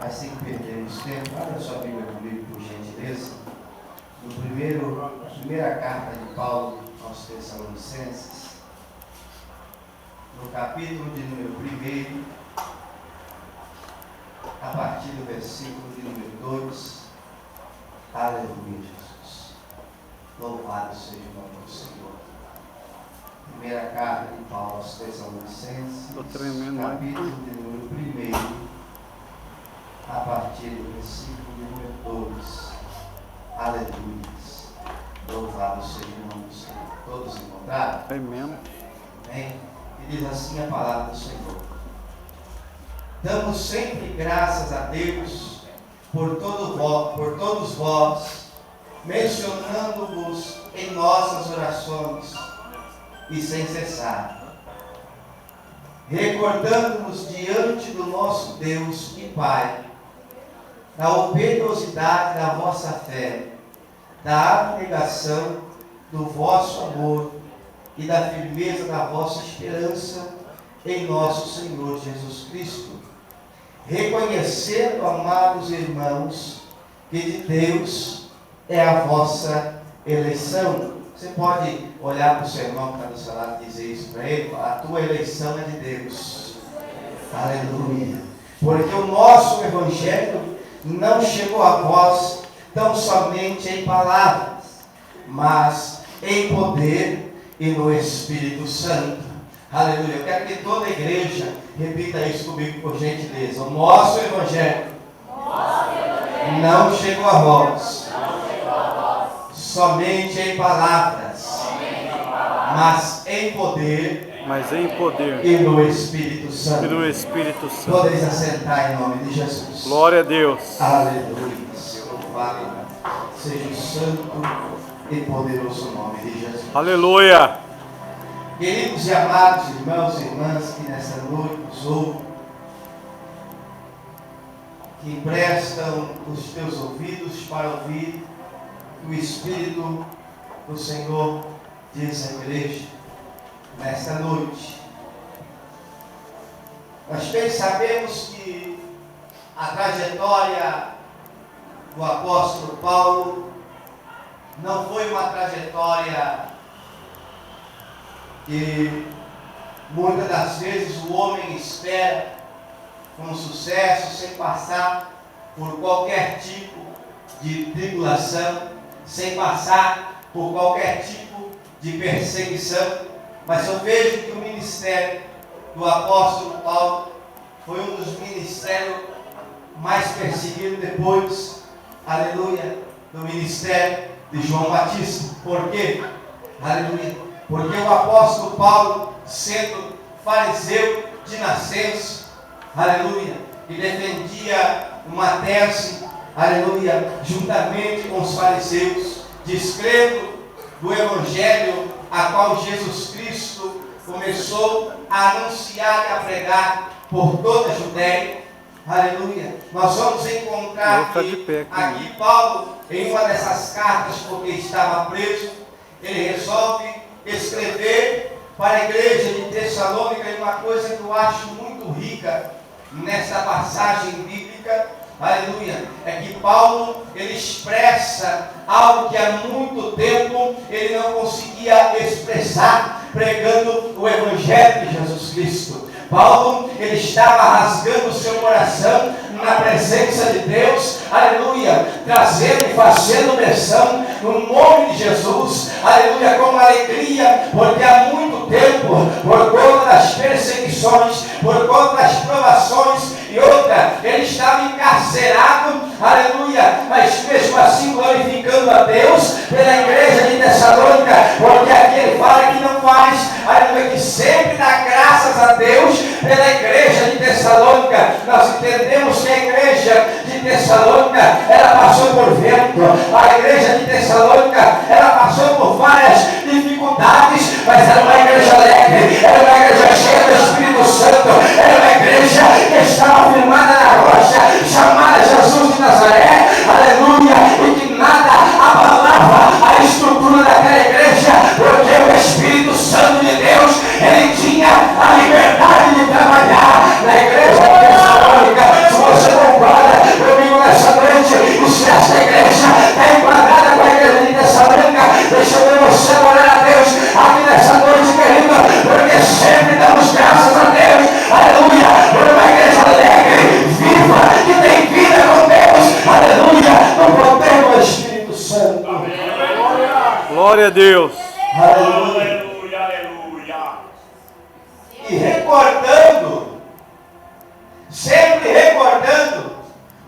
mas sem perdermos tempo, abra sua Bíblia comigo, por gentileza. Primeira carta de Paulo aos Tessalonicenses, no capítulo de número 1, a partir do versículo de número 2. Aleluia, Jesus. Louvado seja o nome do Senhor. Primeira carta de Paulo aos Tessalonicenses, capítulo de número 1, a partir do versículo de número 2. Aleluia. Louvado seja o nome do Senhor. Todos encontraram? Amém. Amém. E diz assim a palavra do Senhor: damos sempre graças a Deus por todos vós, mencionando-vos em nossas orações e sem cessar, recordando-nos diante do nosso Deus e Pai da operosidade da vossa fé, da abnegação do vosso amor e da firmeza da vossa esperança em nosso Senhor Jesus Cristo, reconhecendo, amados irmãos, que de Deus é a vossa eleição. Você pode olhar para o seu irmão que está do seu lado e dizer isso para ele: a tua eleição é de Deus. Aleluia. Porque o nosso Evangelho não chegou a vós tão somente em palavras, mas em poder e no Espírito Santo. Aleluia. Eu quero que toda a igreja repita isso comigo, por gentileza. O nosso Evangelho não chegou a vós somente em palavras, mas em poder e no Espírito Santo. Podeis assentar em nome de Jesus. Glória a Deus. Aleluia. Louvado seja o santo e poderoso nome de Jesus. Aleluia. Queridos e amados irmãos e irmãs que nessa noite nos ouvem, que emprestam os teus ouvidos para ouvir o Espírito do Senhor diz à igreja nesta noite. Nós bem sabemos que a trajetória do apóstolo Paulo não foi uma trajetória que muitas das vezes o homem espera com sucesso, sem passar por qualquer tipo de tribulação, sem passar por qualquer tipo de perseguição. Mas eu vejo que o ministério do apóstolo Paulo foi um dos ministérios mais perseguidos depois, aleluia, do ministério de João Batista. Por quê? Aleluia. Porque o apóstolo Paulo, sendo fariseu de nascença, aleluia, e defendia uma tese, aleluia, juntamente com os fariseus, descrendo do evangelho a qual Jesus Cristo começou a anunciar e a pregar por toda a Judéia, aleluia. Nós vamos encontrar aqui Paulo, em uma dessas cartas, porque estava preso, ele resolve escrever para a igreja de Tessalônica. E uma coisa que eu acho muito rica nessa passagem bíblica, aleluia, é que Paulo, ele expressa algo que há muito tempo ele não conseguia expressar, pregando o Evangelho de Jesus Cristo. Paulo, ele estava rasgando o seu coração na presença de Deus, aleluia, trazendo e fazendo menção no nome de Jesus, aleluia, com alegria, porque há muito tempo, por conta das perseguições, por conta das provações e outra, ele estava encarcerado, aleluia, mas mesmo assim glorificando a Deus pela igreja de Tessalônica, porque aqui ele fala que não faz, aleluia, que sempre dá graças a Deus pela igreja de Tessalônica. Nós entendemos que a igreja de Tessalônica, ela passou por vento, a igreja de Tessalônica, ela passou por várias dificuldades, mas era uma igreja alegre, era uma igreja cheia do Espírito Santo, era uma igreja que estava firmada na rocha, chamada Jesus de Nazaré, aleluia, e que nada abalava a estrutura daquela igreja, porque o Espírito Santo de Deus, ele tinha a liberdade de trabalhar na igreja de Tessalônica. Se você concorda Glória a Deus. Aleluia. Aleluia, aleluia. E recordando, sempre recordando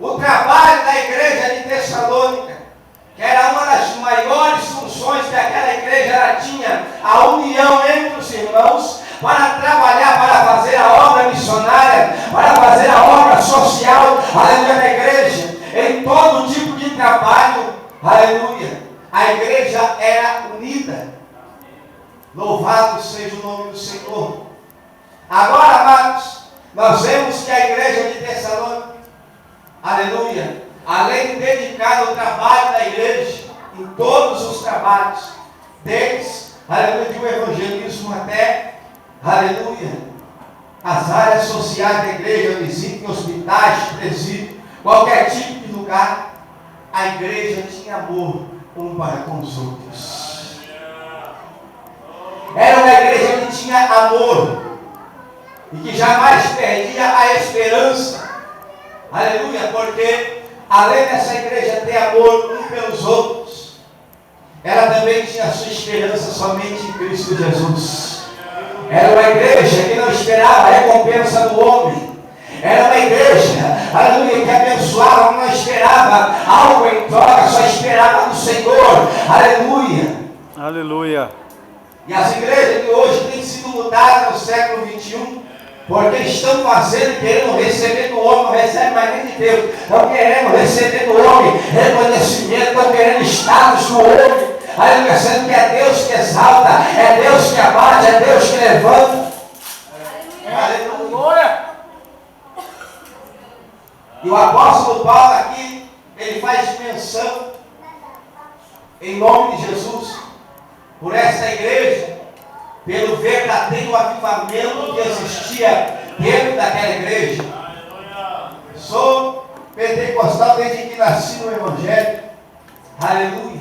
o trabalho da igreja de Tessalônica, que era uma das maiores funções que aquela igreja ela tinha, a união entre os irmãos, para trabalhar, para fazer a obra missionária, para fazer a obra social, aleluia, da igreja, em todo tipo de trabalho, aleluia, a igreja era unida. Louvado seja o nome do Senhor. Agora, amados, nós vemos que a igreja de Tessalônica, aleluia, além de dedicar o trabalho da igreja, em todos os trabalhos, desde, aleluia, do evangelismo até, aleluia, as áreas sociais da igreja, visita em hospitais, presídios, qualquer tipo de lugar, a igreja tinha amor um para com os outros. Era uma igreja que tinha amor e que jamais perdia a esperança. Aleluia, porque além dessa igreja ter amor um pelos outros, ela também tinha a sua esperança somente em Cristo Jesus. Era uma igreja que não esperava a recompensa do homem. Era uma igreja, aleluia, que abençoava, não esperava algo em troca, só esperava do Senhor. Aleluia. Aleluia. E as igrejas de hoje têm sido mudadas no século 21, porque estão fazendo, querendo receber do homem, não recebe mais nem de Deus. Estão querendo receber do homem reconhecimento, estão querendo status do homem. Aleluia, sendo que é Deus que exalta, é Deus que abate, é Deus que levanta. Aleluia. E o apóstolo Paulo aqui, ele faz menção, em nome de Jesus, por esta igreja, pelo verdadeiro avivamento que existia dentro daquela igreja. Sou pentecostal desde que nasci no Evangelho, aleluia.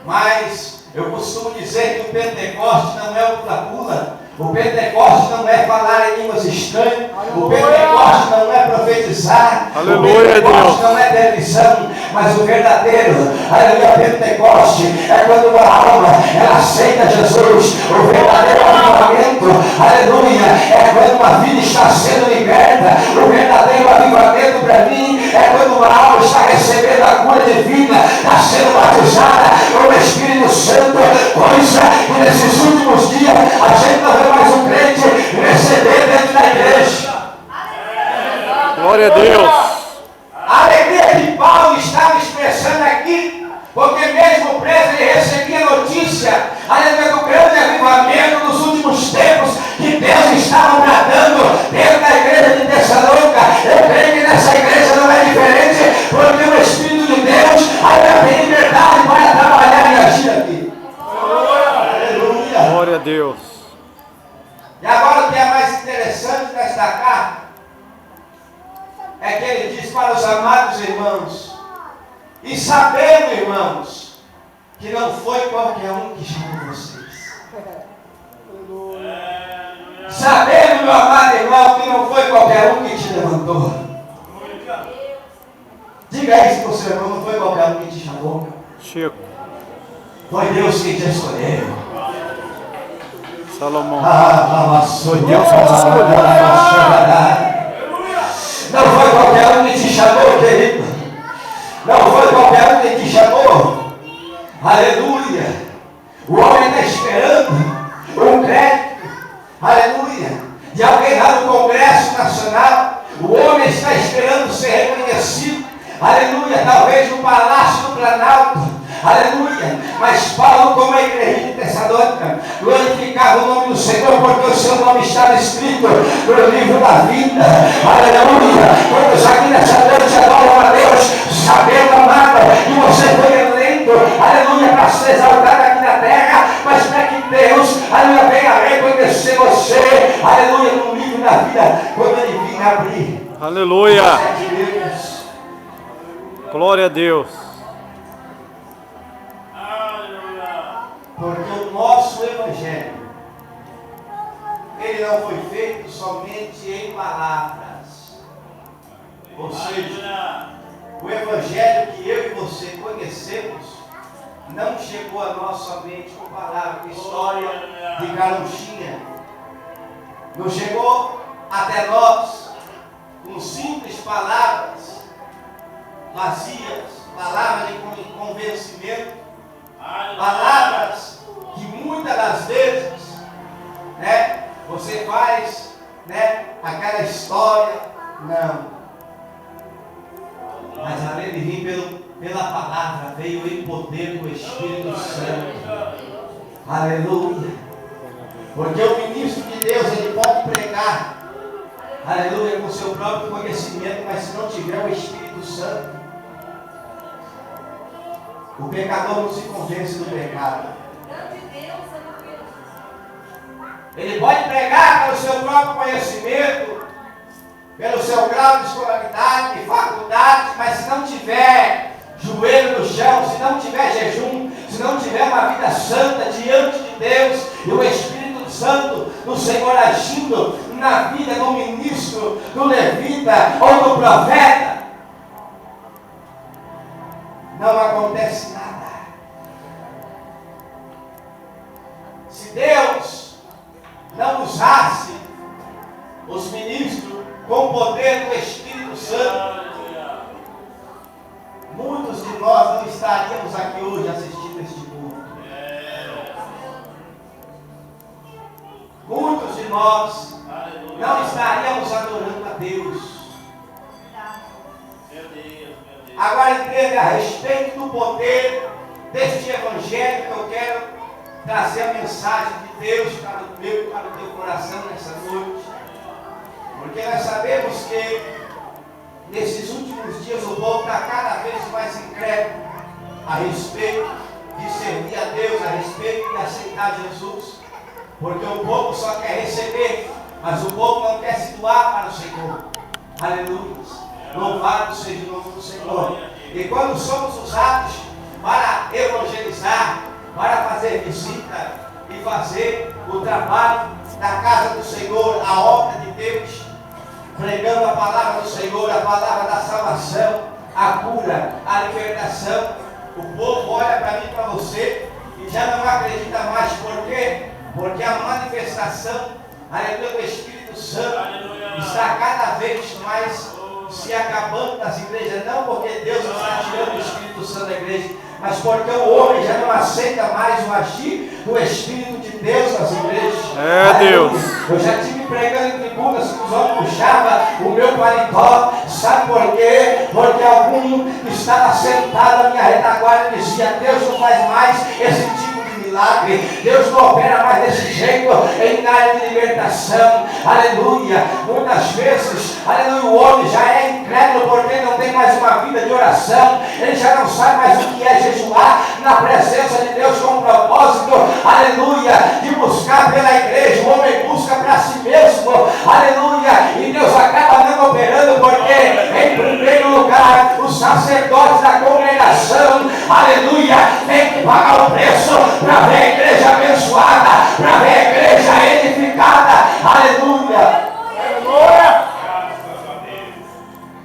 Mas eu costumo dizer que o Pentecoste não é o pula-pula, o Pentecoste não é falar em línguas estranhas, o Pentecoste não é profetizar, Aleluia, o Pentecoste Deus. não é televisão, mas o verdadeiro, aleluia, Pentecoste é quando uma alma ela aceita Jesus. O verdadeiro avivamento, aleluia, é quando uma vida está sendo liberta. O verdadeiro avivamento para mim é quando uma alma está recebendo a cura divina, está sendo batizada com o Espírito Santo, coisa que nesses últimos dias a gente não vê mais um crente receber dentro da igreja. Glória a Deus. A alegria que Paulo estava expressando aqui, porque mesmo preso ele recebia notícia, aleluia, do grande avivamento dos últimos tempos, que Deus estava tratando dentro da igreja de Tessalônica. Eu creio que nessa igreja não é diferente, porque o Espírito de Deus ainda tem liberdade para trabalhar e agir aqui. Aleluia. Glória a Deus. E agora o que é mais interessante nesta carta é que ele diz para os amados irmãos: e sabendo, irmãos, que não foi qualquer um que chamou vocês. Sabendo, meu amado irmão, que não foi qualquer um que te levantou. Diga isso para o seu irmão: não foi qualquer um que te chamou. Chico. Foi Deus que te escolheu. Salomão. Deus que te escolheu. Não foi qualquer um que te chamou, querido. Não foi qualquer um que te chamou. Aleluia. O homem está esperando um crédito, aleluia, de alguém lá no Congresso Nacional. O homem está esperando ser reconhecido, aleluia, talvez no Palácio do Planalto. Aleluia, mas Paulo, como a igreja de Tessalônica, glorificava o nome do Senhor, porque o seu nome estava escrito no livro da vida. Aleluia, todos aqui nessa noite adoram a Deus, sabendo, amado, que você foi eleito, aleluia, para ser exaltado aqui na terra, mas para que Deus, aleluia, venha reconhecer você, aleluia, no livro da vida, quando ele vir abrir. Aleluia. Glória a Deus. Porque o nosso Evangelho, ele não foi feito somente em palavras. Ou seja, o Evangelho que eu e você conhecemos não chegou a nós somente com palavras, com história de carochinha. Não chegou até nós com simples palavras vazias, palavras de convencimento, palavras que muitas das vezes, né, você faz, né, aquela história, não. Mas além de vir pela palavra, veio em poder do Espírito Santo. Aleluia. Porque o ministro de Deus, ele pode pregar, aleluia, com seu próprio conhecimento, mas se não tiver o Espírito Santo, o pecador não se convence do pecado. Ele pode pregar pelo seu próprio conhecimento, pelo seu grau de escolaridade, de faculdade, mas se não tiver joelho no chão, se não tiver jejum, se não tiver uma vida santa diante de Deus, e o Espírito Santo do Senhor agindo na vida do ministro, do levita ou do profeta, não acontece nada. Se Deus não usasse os ministros com o poder do Espírito Santo, muitos de nós não estaríamos aqui hoje assistindo este culto. Muitos de nós não estaríamos adorando a Deus. Agora entenda, a respeito do poder deste evangelho, que eu quero trazer a mensagem de Deus para o meu e para o teu coração nessa noite. Porque nós sabemos que nesses últimos dias o povo está cada vez mais incrédulo a respeito de servir a Deus, a respeito de aceitar Jesus. Porque o povo só quer receber, mas o povo não quer se doar para o Senhor. Aleluia. Louvado seja o nome do Senhor. E quando somos usados para evangelizar, para fazer visita e fazer o trabalho da casa do Senhor, a obra de Deus, pregando a palavra do Senhor, a palavra da salvação, a cura, a libertação, o povo olha para mim e para você e já não acredita mais. Por quê? Porque a manifestação, aleluia, do Espírito Santo está cada vez mais se acabando nas igrejas, não porque Deus está tirando o Espírito Santo da igreja, mas porque o homem já não aceita mais o agir do Espírito de Deus nas igrejas. Deus. Eu já estive pregando em tribunas que os homens puxavam o meu paletó. Sabe por quê? Porque algum que estava sentado na minha retaguarda dizia: Deus não faz mais esse tipo de milagre, Deus não opera mais desse jeito em área de libertação. Aleluia. Muitas vezes, aleluia, o homem já é incrédulo porque não tem mais uma vida de oração, ele já não sabe mais o que é jejuar na presença de Deus com um propósito, aleluia, de buscar pela igreja. O homem busca para si mesmo, aleluia, e Deus acaba não operando porque, em primeiro lugar, os sacerdotes da congregação, aleluia, tem que pagar o preço para ver a igreja abençoada, para ver a igreja edificada, aleluia.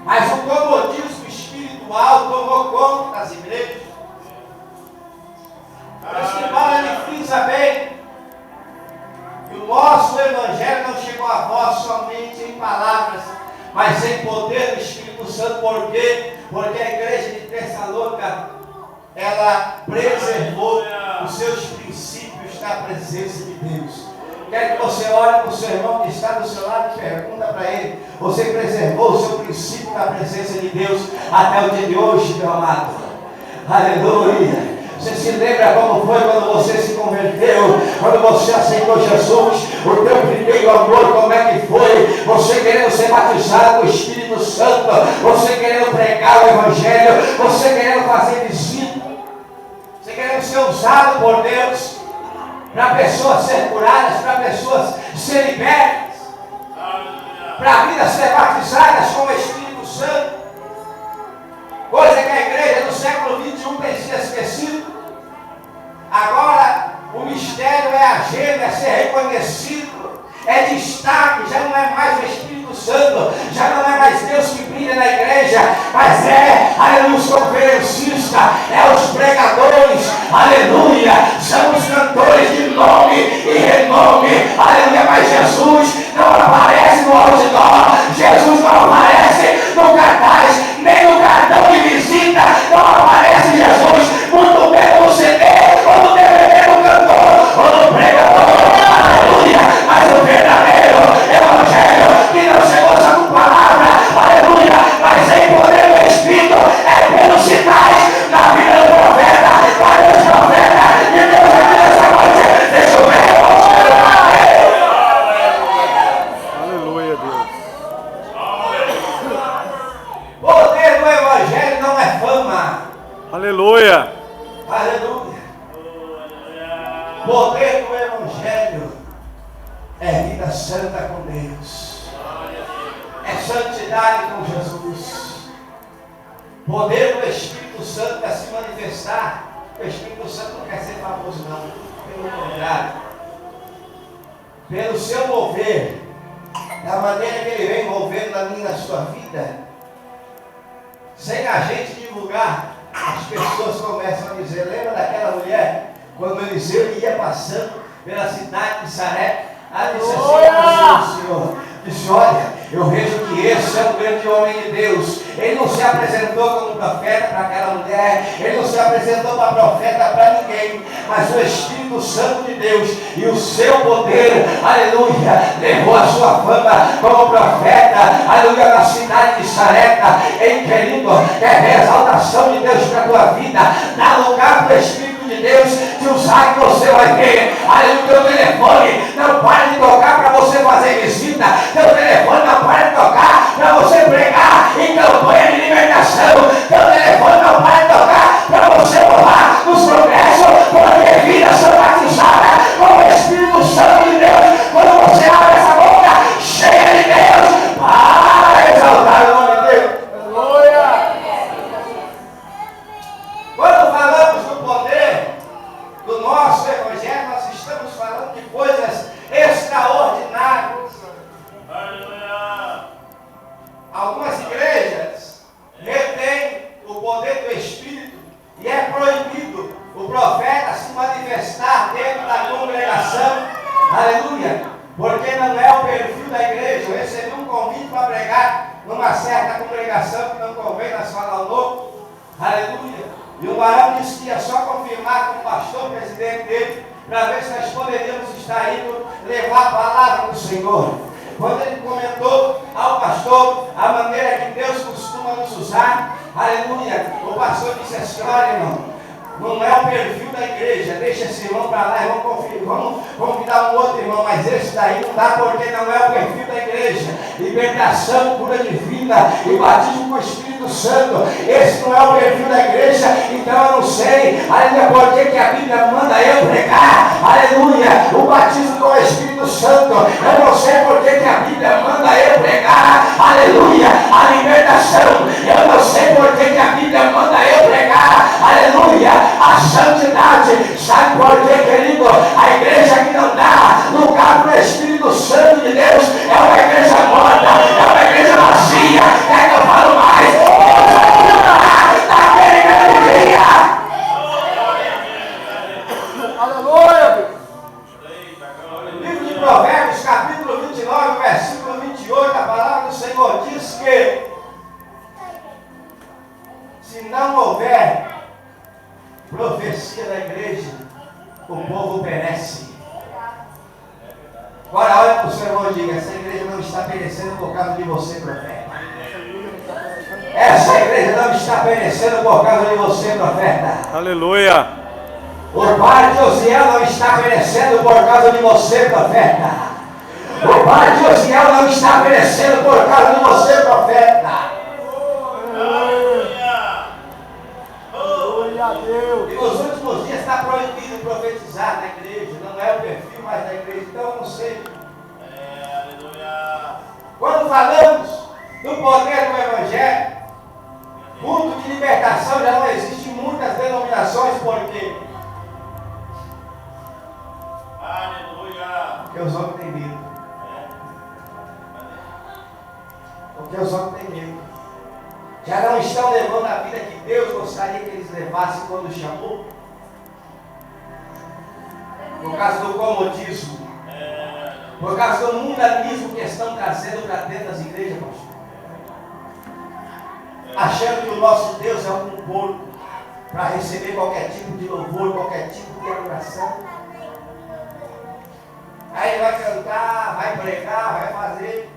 Mas o comodismo espiritual tomou conta das igrejas. Por isso que Paulo ele frisa bem que o nosso evangelho não chegou a vós somente em palavras, mas em poder do Espírito Santo. Por quê? Porque a igreja de Tessalônica, ela preservou os seus princípios na presença de Deus. Quero que você olhe para o seu irmão que está do seu lado e pergunta para ele: você preservou o seu princípio na presença de Deus até o dia de hoje, meu amado? Aleluia! Você se lembra como foi quando você se converteu, quando você aceitou Jesus, o teu primeiro amor, como é que foi? Você querendo ser batizado com o Espírito Santo, você querendo pregar o Evangelho, você querendo fazer visita, você querendo ser usado por Deus, para pessoas ser curadas, para pessoas ser libertas, para vidas ser batizadas com o Espírito Santo, coisa que a igreja do século XXI tem se esquecido. Agora o mistério é agenda, é ser reconhecido, é destaque, já não é mais o Espírito Santo, já não é mais Deus que brilha na igreja, mas aleluia, os conferencistas, busca, é os pregadores, aleluia, são os cantores de nome e renome, aleluia, mas Jesus não aparece no outdoor, Jesus não aparece no cartaz, nem no cartão de visita, não aparece Jesus, muito menos no CD, ou no DVD do cantor, ou no pregador, aleluia, mas o verdadeiro evangelho que não chegou só com palavra, aleluia, mas em poder do Espírito, é pelos sinais na vida do profeta, para Deus profeta, e Deus aqui nessa noite, deixa eu ver Aleluia, Deus. poder do evangelho não é fama, Aleluia. aleluia, poder do evangelho é vida santa com Deus, é santidade com Jesus. Poder do Espírito Santo é se manifestar. O Espírito Santo não quer ser famoso, não, pelo contrário, pelo seu mover, da maneira que ele vem envolvendo na minha e na sua vida, sem a gente divulgar, as pessoas começam a dizer: lembra daquela mulher quando Eliseu ia passando pela cidade de Sarepta? Ela disse assim: Senhor, disse: olha, eu vejo que esse é um grande homem de Deus. Ele não se apresentou como profeta para aquela mulher, ele não se apresentou para profeta para ninguém, mas o Espírito Santo de Deus e o seu poder, aleluia, levou a sua fama como profeta, aleluia, na cidade de Sarepta. Ei, querido, quer ver a exaltação de Deus para a tua vida? Dá lugar para o Espírito de Deus te usar, que você vai ver, aleluia, teu telefone não para de tocar para você fazer visita, teu telefone não para de tocar para você pregar em campanha de libertação, teu telefone não para de tocar para você louvar nos progressos, porque vidas são batizadas com o Espírito Santo de Deus. Quando você abre essa boca cheia de Deus, para exaltar o nome de Deus. Aleluia! Quando falamos do poder do nosso evangelho, nós estamos falando de coisas extraordinárias. Algumas igrejas retêm o poder do Espírito e é proibido o profeta se manifestar dentro da congregação, aleluia, porque não é o perfil da igreja. Eu recebi um convite para pregar numa certa congregação que não convém nós falar o nome, aleluia, e o varão disse que ia só confirmar com o pastor presidente dele para ver se nós poderíamos estar indo levar a palavra do Senhor. Quando ele comentou ao pastor a maneira que Deus costuma nos usar, aleluia, o pastor disse assim: olha, irmão, não é o perfil da igreja, deixa esse irmão para lá e vamos convidar um outro irmão, mas esse daí não dá, porque não é o perfil da igreja. Libertação, cura divina e batismo com o Espírito Santo, esse não é o perfil da igreja. Então eu não sei, aleluia, porque que a Bíblia manda eu pregar, aleluia, o batismo com o Espírito Santo. Eu não sei porque que a Bíblia manda eu pregar, aleluia, a libertação. Eu não sei porque que a Bíblia manda eu pregar, aleluia, a santidade. Sabe por quê, querido? A igreja que não dá lugar para o Espírito Santo de Deus é uma igreja morta, é uma igreja vazia. Quer que eu falo mais? Deus vai cuidar daquele grande dia. Aleluia! Livro de Provérbios, capítulo 29, versículo 28, a palavra do Senhor diz que se não houver profecia da igreja, o povo perece. Agora olha para o seu irmão e diga: essa igreja não está perecendo por causa de você, profeta. Essa igreja não está perecendo por causa de você, profeta. Aleluia. O pai de Osiel não está perecendo por causa de você, profeta. O pai de Osiel não está perecendo por causa de você, profeta. E nos últimos dias está proibido profetizar na igreja, não é o perfil mais da igreja, então eu não sei. Quando falamos do poder do Evangelho, culto de libertação já não existe em muitas denominações, por quê? Porque os homens têm medo. Porque os homens têm medo. Já não estão levando a vida que Deus gostaria que eles levassem quando chamou? Por causa do comodismo, por causa do mundanismo que estão trazendo para dentro das igrejas, pastor. Achando que o nosso Deus é um porco para receber qualquer tipo de louvor, qualquer tipo de adoração. Aí ele vai cantar, vai pregar, vai fazer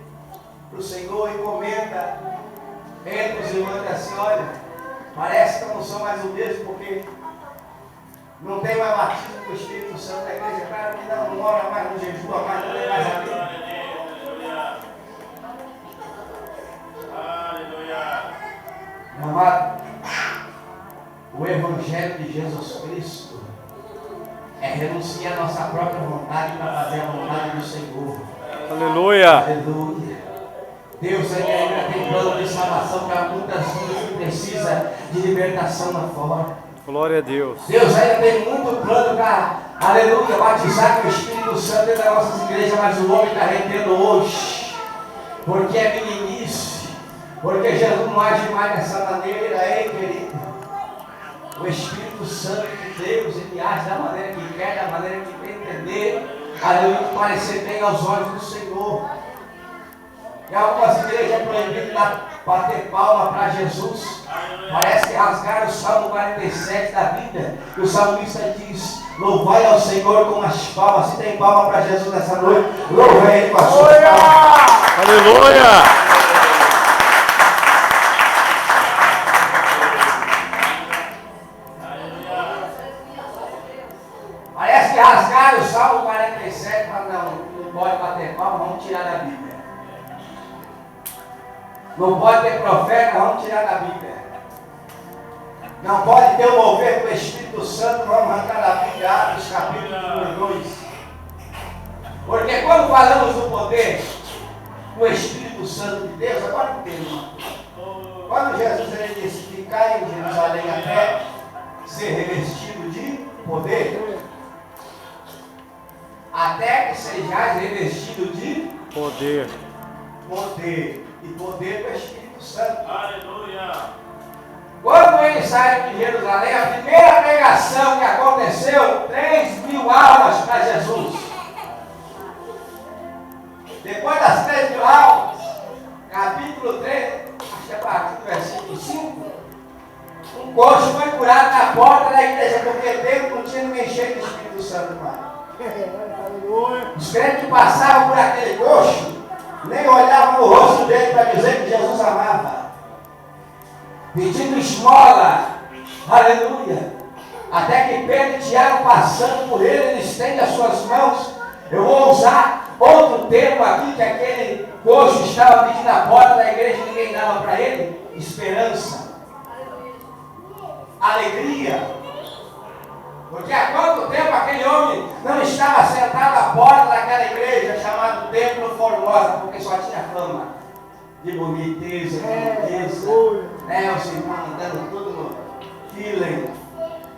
para o Senhor e comenta entre os irmãos assim: olha, parece que eu não sou mais o mesmo, porque não tem mais batismo com o Espírito Santo da igreja. Cara, que não ora mais, não jejua mais, não lê mais a Bíblia. Meu amado, o Evangelho de Jesus Cristo é renunciar à nossa própria vontade para fazer a vontade do Senhor. Aleluia. Aleluia. Deus ainda tem plano de salvação para muitas vidas que precisam de libertação lá fora. Glória a Deus. Deus ainda tem muito plano para, aleluia, batizar com o Espírito Santo dentro das nossas igrejas, mas o homem está rendendo hoje, porque é meninice. Porque Jesus não age mais dessa maneira, hein, querido? O Espírito Santo de Deus, ele age da maneira que quer, da maneira que quer entender, aleluia, que parecer bem aos olhos do Senhor. Em algumas igrejas é proibido bater palma para Jesus. Parece que rasgaram o Salmo 47 da Bíblia. E o salmista diz: louvai ao Senhor com as palmas. Se tem palma para Jesus nessa noite, louve Ele com as suas palmas. Aleluia. Parece que rasgaram o Salmo 47 para não pode bater palma, vamos tirar da Bíblia. Não pode ter profeta, vamos tirar da Bíblia. Não pode ter o mover do Espírito Santo, vamos arrancar da Bíblia, Atos capítulo 2. Porque quando falamos do poder do Espírito Santo de Deus, agora entendo. Quando Jesus ele disse: ficar em Jerusalém até ser revestido de poder, até que sejais revestido de poder. Poder. E poder do Espírito Santo. Aleluia. Quando ele saiu de Jerusalém, a primeira pregação que aconteceu, 3.000 almas para Jesus. Depois das 3.000 almas, capítulo 3, acho que é a partir do versículo 5, um coxo foi curado na porta da igreja, porque dentro não tinha ninguém cheio do Espírito Santo mais. Os crentes que passavam por aquele coxo nem olhavam no rosto dele para dizer que Jesus amava, pedindo esmola, aleluia, até que Pedro e Tiago, passando por ele estende as suas mãos. Eu vou usar outro termo aqui, que aquele coxo estava pedindo na porta da igreja e ninguém dava para ele: esperança, alegria. Porque há quanto tempo aquele homem não estava sentado à porta daquela igreja chamada Templo Formosa, porque só tinha fama de boniteza, de beleza, né? Os irmãos andando tudo no feeling,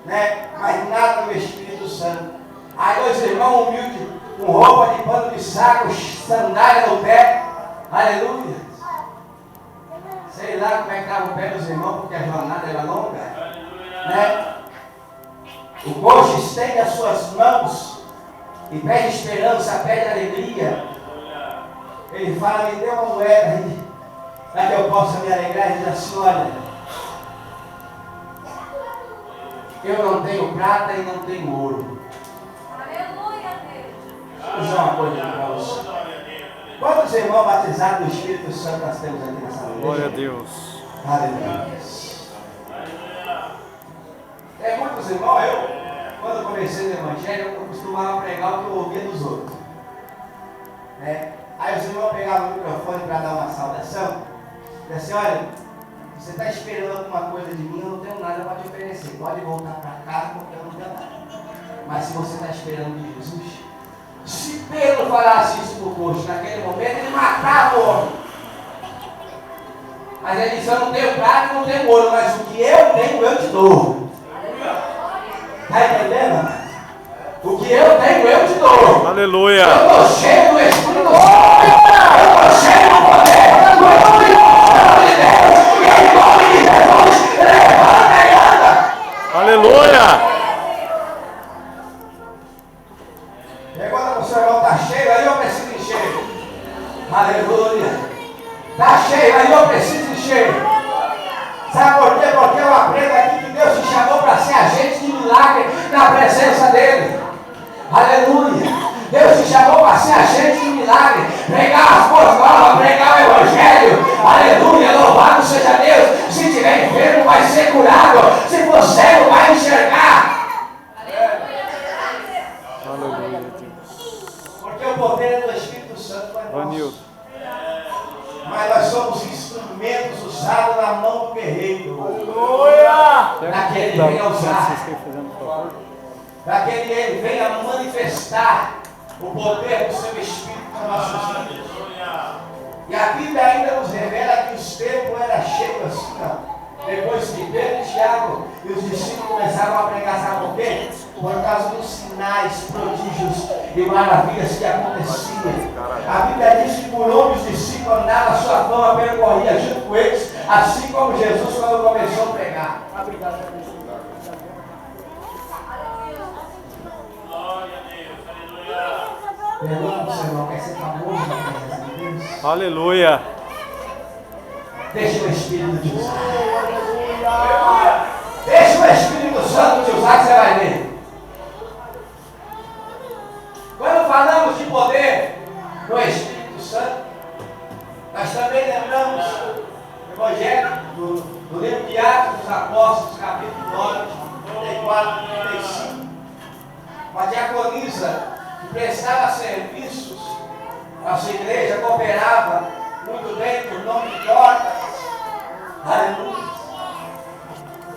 né? Mas nada no Espírito Santo. Aí os irmãos humildes, com roupa de pano de saco, sandália no pé, aleluia. Sei lá como é que estava o pé dos irmãos, porque a jornada era longa, né? O coxo estende as suas mãos e pede esperança, pede alegria. Ele fala: me dê uma moeda aí, para que eu possa me alegrar. E diz assim: olha, eu não tenho prata e não tenho ouro. Aleluia, Deus. Vou dizer uma coisa para você. Quantos irmãos batizados do Espírito Santo nós temos aqui nessa noite? Glória a Deus. Aleluia. É muitos irmãos, quando comecei no Evangelho, eu costumava pregar o que eu ouvia dos outros. Né? Aí os irmãos pegavam o microfone para dar uma saudação, e assim: olha, você está esperando alguma coisa de mim, eu não tenho nada para te oferecer. Pode voltar para casa porque eu não tenho nada. Mas se você está esperando de Jesus, se Pedro falasse isso para o coxo naquele momento, ele matava o homem. Mas ele disse: eu não tenho prata e não tenho ouro, mas o que eu tenho eu te dou. Está entendendo? O que eu tenho, eu te dou. Aleluia. Eu estou cheio do Espírito Santo. Eu estou cheio do poder. Do Espírito de Deus. E ele pode na presença dele. Aleluia. Deus te chamou para ser agente de milagre, pregar as boas novas, pregar o evangelho. Aleluia, louvado seja Deus. Se tiver enfermo, vai ser curado. Se for cego, vai enxergar. Aleluia, Deus. Porque o poder é do Espírito Santo. Vanildo. Mas nós somos instrumentos usados na mão do guerreiro. Daquele vem a usar. Daquele ele vem a manifestar o poder do seu Espírito nas nossas vidas. E a Bíblia ainda nos revela que os templos eram cheios assim, ó. Depois que Pedro e Tiago e os discípulos começaram a pregar, sabe por quê? Por causa dos sinais, prodígios e maravilhas que aconteciam. A Bíblia diz que por onde os discípulos andavam, a sua fama percorria junto com eles, assim como Jesus quando começou a pregar. Pergunta para o seu irmão, quer ser famoso na presença de Deus? Aleluia. Deixa o Espírito te usar. Deixa o Espírito Santo te usar que você vai ver. Quando falamos de poder no Espírito Santo, nós também lembramos do Evangelho, do livro de Atos dos Apóstolos, capítulo 9, 34 e 35. Uma diaconisa que prestava serviços à sua igreja, cooperava muito bem por nome de Dorcas. Aleluia.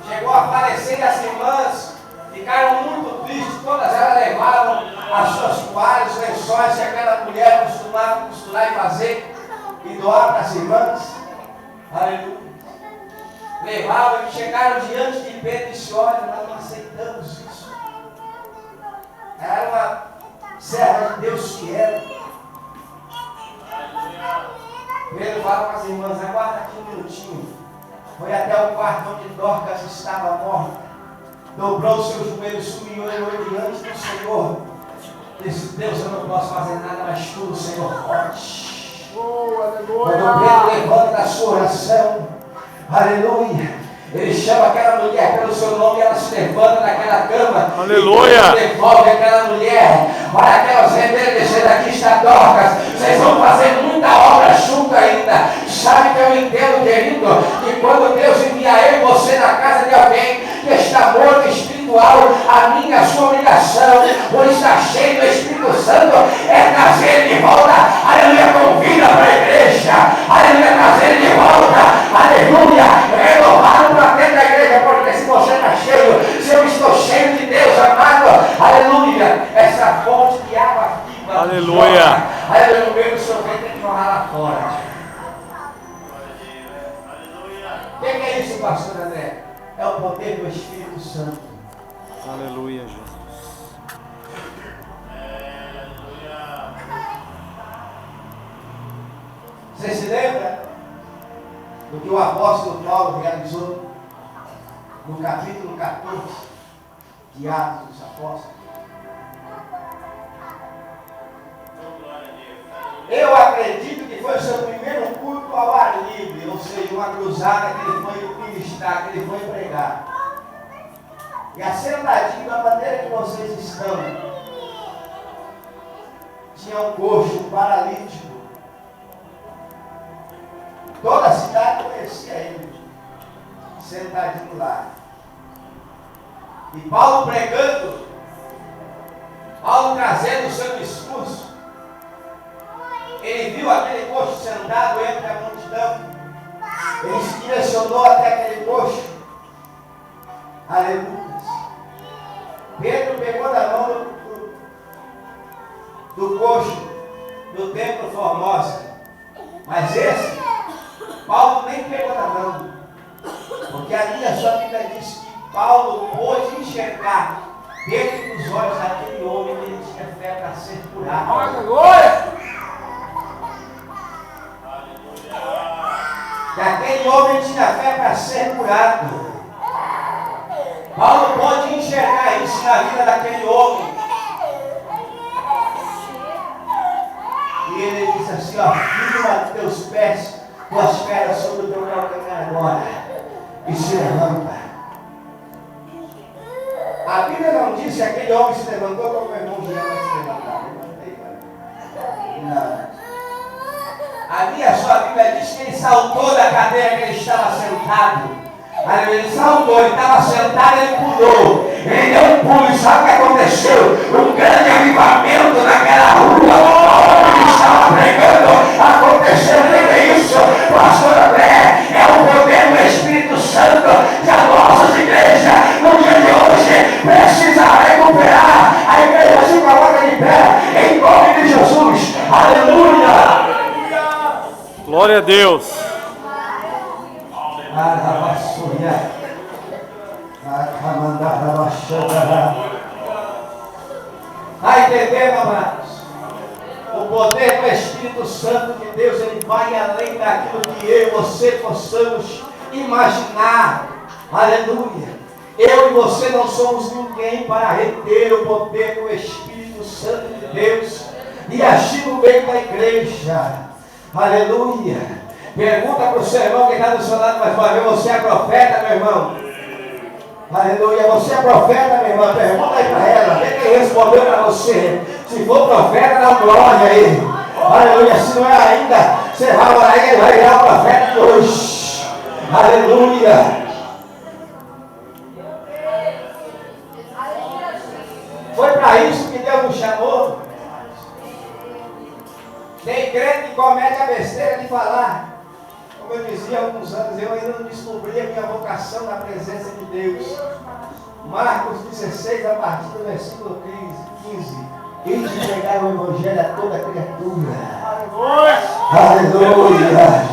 Chegou a falecer e as irmãs ficaram muito tristes, todas elas levavam as suas toalhas, os lençóis que aquela mulher costumava costurar e fazer e doar para as irmãs. Aleluia. Levavam e chegaram diante de Pedro e disse: olha, nós não aceitamos isso. Era uma serva de Deus fiel. Pedro fala para as irmãs: aguarda aqui um minutinho. Foi até o quarto onde Dorcas estava morta. Dobrou os seus joelhos, sumiu e orou diante do Senhor. Disse: Deus, eu não posso fazer nada, mas tu, Senhor, pode. Quando Pedro levanta da sua oração, aleluia, ele chama aquela mulher pelo seu nome e ela se levanta daquela cama. Aleluia. E devolve aquela mulher. Olha aquelas remédios dizendo: aqui está Dorcas. Vocês vão fazer muita obra junto ainda. Sabe que eu entendo, querido, que quando Deus envia eu e você na casa de alguém que está morto espiritual, a minha, a sua obrigação, por estar cheio do Espírito Santo, é trazer ele de volta. Aleluia, convida para a igreja. Aleluia, trazer ele de volta. Aleluia, renovado para dentro da igreja, porque se você está cheio, se eu estou cheio de Deus, amado, aleluia, essa fonte de água viva. Aleluia. Aleluia, no meio do seu ventre tem que jorrar lá fora. O que é isso, pastor André? É o poder do Espírito Santo. Aleluia, Jesus. Você se lembra do que o apóstolo Paulo realizou no capítulo 14 de Atos dos Apóstolos? Eu acredito que foi o seu primeiro culto ao ar livre, ou seja, uma cruzada que ele foi ministrar, que ele foi pregar. E assentadinho da maneira que vocês estão, tinha um coxo, um paralítico. Toda a cidade conhecia ele, sentadinho lá. E Paulo pregando, Paulo trazendo o seu discurso. Ele viu aquele coxo sentado entre a multidão. Ele se direcionou até aquele coxo. Aleluia. Pedro pegou na mão do coxo do templo Formosa. Mas esse, Paulo nem pegou na mão. Porque ali a sua Bíblia diz que Paulo pôde enxergar dentro dos olhos daquele homem que ele tinha fé para ser curado. Aleluia! Que aquele homem tinha fé para ser curado. Paulo pode enxergar isso na vida daquele homem. E ele disse assim: ó, firma teus pés, tuas pernas sobre o teu calcanhar agora. E se levanta. A Bíblia não diz disse, aquele homem se levantou como o irmão Jean vai se levantar. Não. A minha sua Bíblia diz que ele saltou da cadeira que ele estava sentado. Ele saltou, ele estava sentado, ele pulou. Ele deu um pulo e sabe o que aconteceu? Um grande avivamento naquela rua. Onde ele estava pregando. Aconteceu isso, pastor André. É o poder do Espírito Santo que as nossas igrejas, no dia de hoje, precisa recuperar. A igreja se coloca de pé, em nome de Jesus. Aleluia. Glória a Deus. Está entendendo, amados? O poder do Espírito Santo de Deus, ele vai além daquilo que eu e você possamos imaginar. Aleluia. Eu e você não somos ninguém para reter o poder do Espírito Santo de Deus e agir no meio da igreja. Aleluia. Pergunta para o seu irmão que está do seu lado mais uma vez: você é profeta, meu irmão? Aleluia. Você é profeta, meu irmão? Pergunta aí para ela. Vê quem respondeu para você. Se for profeta, dá glória aí. Aleluia. Se não é ainda, você vai orar e ele vai virar profeta de hoje. Aleluia. Foi para isso que Deus nos chamou. Tem crente que comete a besteira de falar. Como eu dizia há alguns anos, eu ainda não descobri a minha vocação na presença de Deus. Marcos 16, a partir do versículo 15. E de pregar o Evangelho a toda criatura. Aleluia.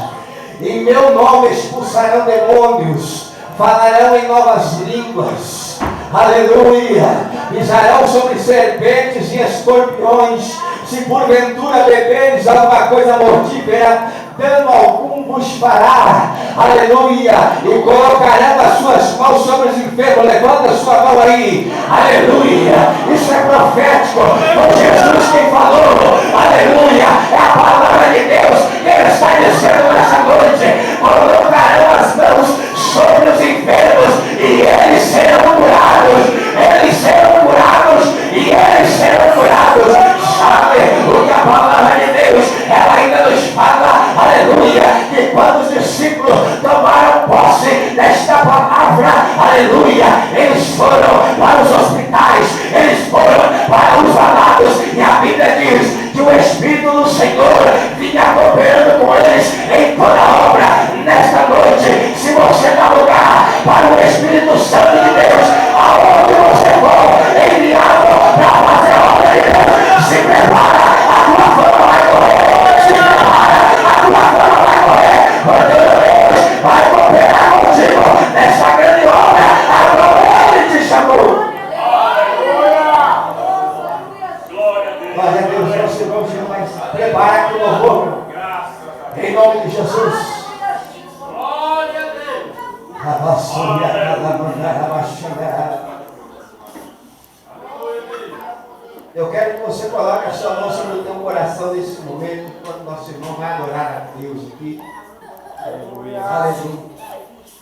Em meu nome expulsarão demônios, falarão em novas línguas. Aleluia. Pisarão sobre serpentes e escorpiões. Se porventura beberes alguma coisa mortífera, dano algum vos fará. Aleluia. E colocarão as suas mãos sobre os enfermos. Levanta a sua mão aí. Aleluia. Isso é profético. Foi Jesus quem falou. Aleluia. É a palavra de Deus que ele está dizendo nessa noite. Colocarão as mãos sobre os enfermos e eles serão curados. Eles serão curados e eles serão curados. Sabe o que a palavra de Deus, ela ainda nos fala, aleluia, que quando os discípulos tomaram posse desta palavra, aleluia, eles foram para os hospitais, eles foram para os alados, e a Bíblia diz que o Espírito do Senhor vinha cooperando com eles em toda a obra. Nesta noite, se você dá lugar para o Espírito Santo de Deus, aonde você for, enviado para fazer a obra de Deus, se prepara, a tua fama vai correr, se prepara, a tua fama vai correr, porque Deus vai cooperar contigo nessa grande obra, a qual Ele te chamou. Glória a Deus, nosso irmão vai se preparar para o louvor, em nome de Jesus. Eu quero que você coloque a sua mão sobre o teu coração nesse momento, enquanto nosso irmão vai adorar a Deus aqui. Aleluia.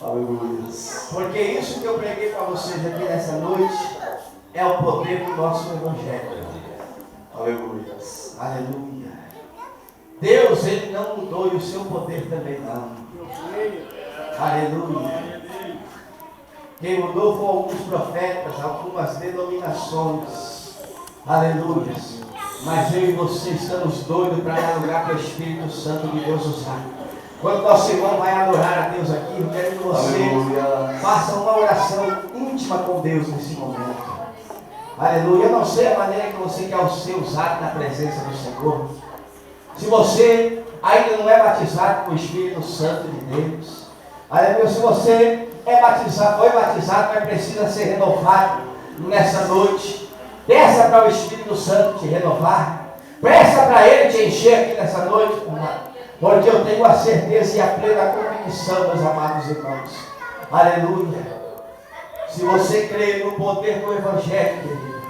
Aleluia. Porque isso que eu preguei para vocês aqui nessa noite é o poder do nosso Evangelho. Aleluia. Aleluia. Deus, Ele não mudou e o seu poder também não. Aleluia. Quem mudou foram alguns profetas, algumas denominações. Aleluia. Mas eu e você estamos doidos para dar lugar para o Espírito Santo de Deus usar. Quando nosso irmão vai adorar a Deus aqui, eu quero que você faça uma oração íntima com Deus nesse momento. Aleluia. Eu não sei a maneira que você quer ser usado na presença do Senhor. Se você ainda não é batizado com o Espírito Santo de Deus, aleluia, se você é batizado, foi batizado, mas precisa ser renovado nessa noite, peça para o Espírito Santo te renovar, peça para Ele te encher aqui nessa noite, porque eu tenho a certeza e a plena convicção, meus amados irmãos, aleluia, se você crê no poder do Evangelho, querido,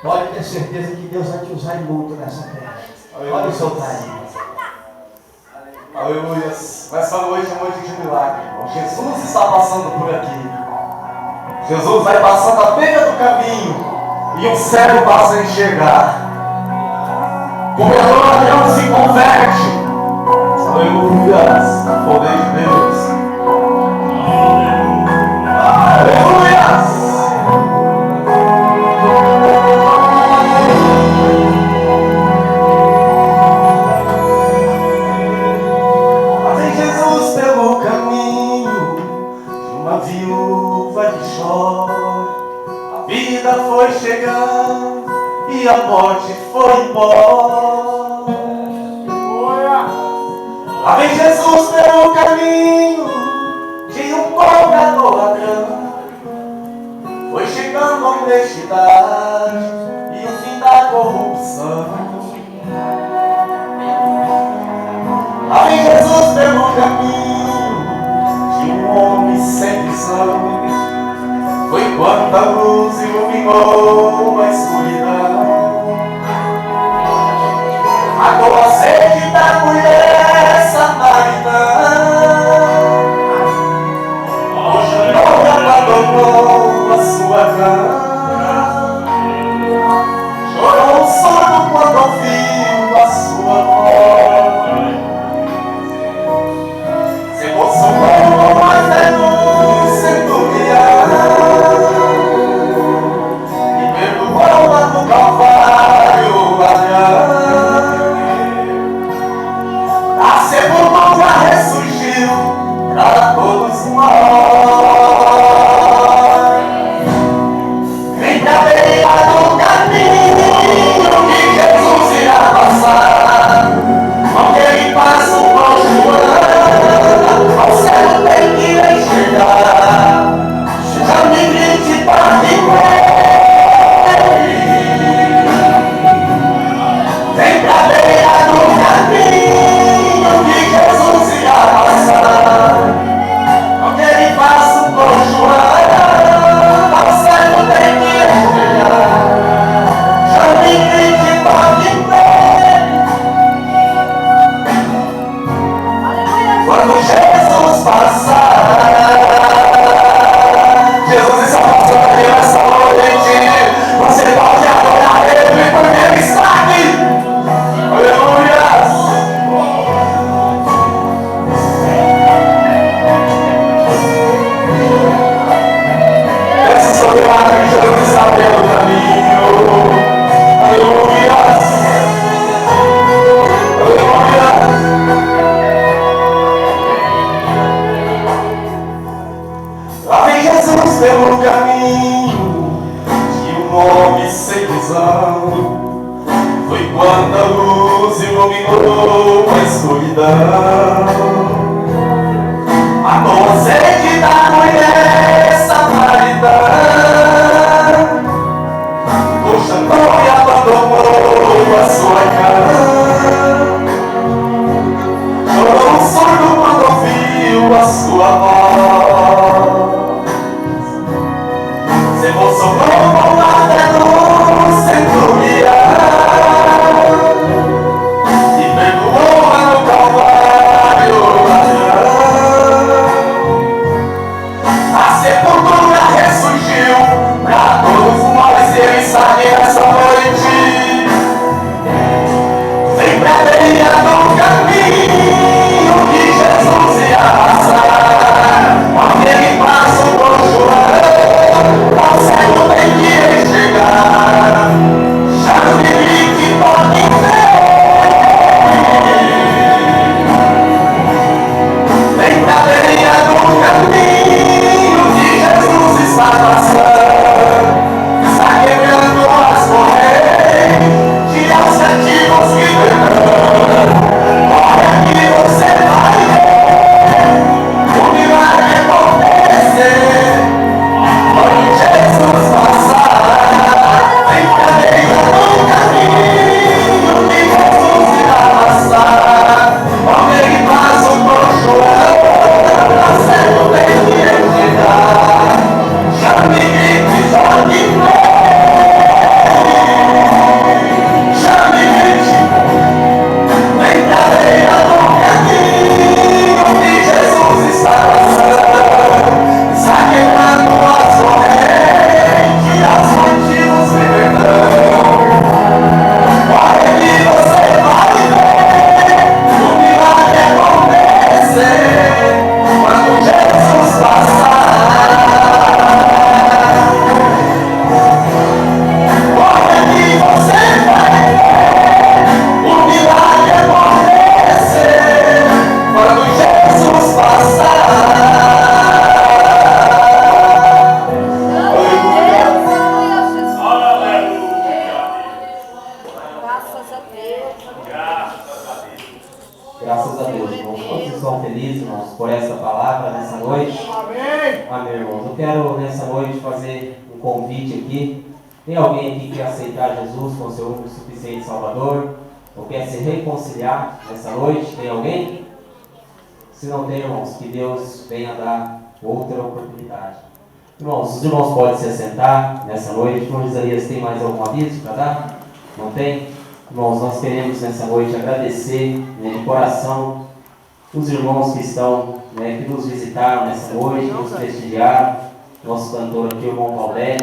pode ter certeza que Deus vai te usar muito nessa terra. Pode soltar aí. Aleluia. Essa noite é noite de milagre, irmão. Jesus está passando por aqui. Jesus vai passando à beira do caminho. e um cego passa a enxergar. Corredor ladrão se converte. Aleluia, poder de Deus. Aleluia. Vem Jesus pelo caminho de uma viúva que chora. A vida foi chegando e a morte foi embora. Lá vem Jesus pelo caminho de um cobrador ladrão. Foi chegando a honestidade e o fim da corrupção. Lá vem Jesus pelo caminho de um homem sem visão. Foi quando a luz iluminou a escuridão. Matou a sede da mulher samaritana. Hoje não abandonou a sua cama. Chorou um surdo quando ouviu a sua voz. Se emocionou, mas é luz centurião. E perdoou lá no Calvário o ladrão. A sepultura ressurgiu para todos nós. Vem pra beira do caminho que Jesus irá passar. Onde ele passa o pão Joana, ao céu tem que enxergar. Já me grite para viver. Vem pra beira do caminho que Jesus irá passar. Onde ele passa o pão Joana, ao céu tem que enxergar. Já me grite para viver. Quando Jesus passar, Jesus está passando aqui nessa noite. Você pode adorar Ele porque Ele está aqui. Aleluia. Esse soberano que Jesus está pelo caminho. Aleluia. Aleluia. Lá vem Jesus pelo caminho de um homem sem visão. Foi quando a luz iluminou a escuridão. Matou a sede da mulher samaritana. O jantou e abandonou a sua cama. Chorou um surdo quando ouviu a sua voz. Se emocionou com a luz centurião. E perdoou lá no Calvário o ladrão. A sepultura ressurgiu pra todos nós. Ele está aqui nessa noite. Vem pra beira do caminho que Jesus ia passar. Onde ele passa o pão Joana, ao céu tem que enxergar. Já me grite pode ver. Vem pra beira do caminho que Jesus felizes, irmãos, por essa palavra nessa noite. Amém. Amém, irmãos. Eu quero nessa noite fazer um convite aqui. Tem alguém aqui que quer aceitar Jesus como seu único e suficiente Salvador? Ou quer se reconciliar nessa noite? Tem alguém? Se não tem, irmãos, que Deus venha dar outra oportunidade. Irmãos, os irmãos podem se assentar nessa noite. Irmão Isaías, tem mais algum aviso para dar? Não tem? Irmãos, nós queremos nessa noite agradecer, né, de coração os irmãos que estão, né, que nos visitaram nessa noite, nos prestigiaram. Nosso cantor aqui, o irmão Valdés.